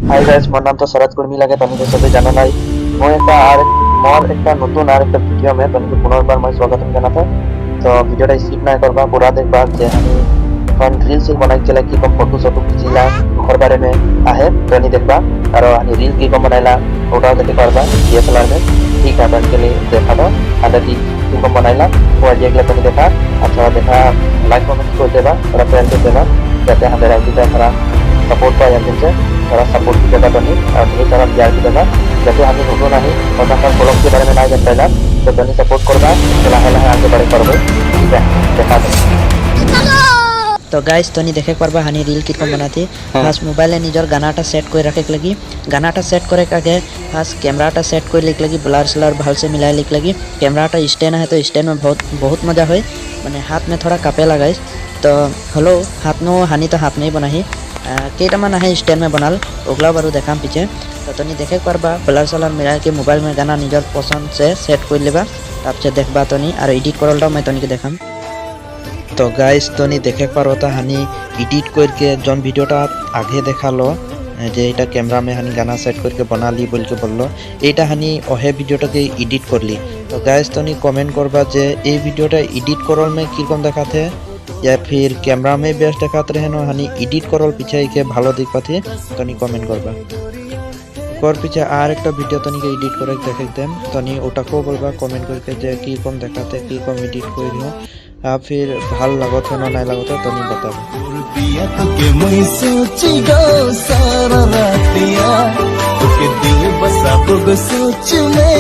hi guys, मोर नाम तो शरद कुर्मी लगे तनिक सभी जाना নাই মই একটা নতুন আর একটা ভিডিও মে তনিক পুনর্বার মই স্বাগতম জানাতে তো ভিডিওটা স্কিপ না করবা पूरा देखबा যে আমি এখন रील्स बनाई चला की कम फोटो फोटो खींचिला घर बारे में आहे तनी देखबा और अनि रील की कम बनाइला ओटाও देखे करबा डीएसएलआर में ठीक है तन के लिए देखा दो आधा की कम बनाइला वो आज एक तनी देखा अच्छा देखा लाइक कमेंट कर देबा और फ्रेंड को देबा যাতে আমাদের আইডিটা थोड़ा सपोर्ट पाए हमसे थोड़ा सपोर्ट की जगह बनी और ढेर सारा प्यार की जगह जैसे हमें नतून नहीं और ब्लॉग के बारे में नहीं जानता है तो बनी सपोर्ट करवा तो लाहे लाहे आगे बढ़े करबे ठीक है देखा दो तो गाइस तनी देखे पारबा हानि रील किरकम बनाती फार्स्ट मोबाइले निजर गानाटा सेट कर रखे लगी गानाटा सेट करे आगे फार्स्ट कैमराटा सेट कर लिख लगी ब्लर स्लर भाल से मिला लिख लगी कैमराटा स्टैंड है तो स्टैंड में बहुत मजा है मैंने हाथ में थोड़ा कापे लगा तो हलो हाथ में हानि तो हाथ नहीं बनाही केटामान है स्टैंड में बनाल ओगला बारू देखाम पीछे तो तनी देखे पारबा ब्लर स्लर मिला के मोबाइल में गाना निजर पसंद से सेट कर लेबा तब देखबा तनी और एडिट करलटा मैं तनी के देखाम तो गाइस तनी देखे पारोता हानि एडिट करके जौन भिडियोटा आगे देखालो जे এটা कैमरा में हानि गाना सेट करके बना ली बोल के बोललो एटा हानि ओहे भिडियोटाके एडिट करली तो गाइस तनी कमेंट करबा जे ए भिडियोटा एडिट करल में किरकम देखाते या फिर कैमरा में बेस्ट देखाते रहे न हानि एडिट करल पीछे के भालो दिख पाते तनी कमेंट करबा कर पीछे और एक भिडियो तनी के एडिट करे देखे देम तनी ओटाको बोलबा कमेंट करके जे किरकम देखाते किरकम एडिट करियो आप फिर भाल लागत है ना नहीं लागत है तो नहीं बताओ पिया तो के मैं सोची गो सारा रातिया तो के दिल बसा तो सोच में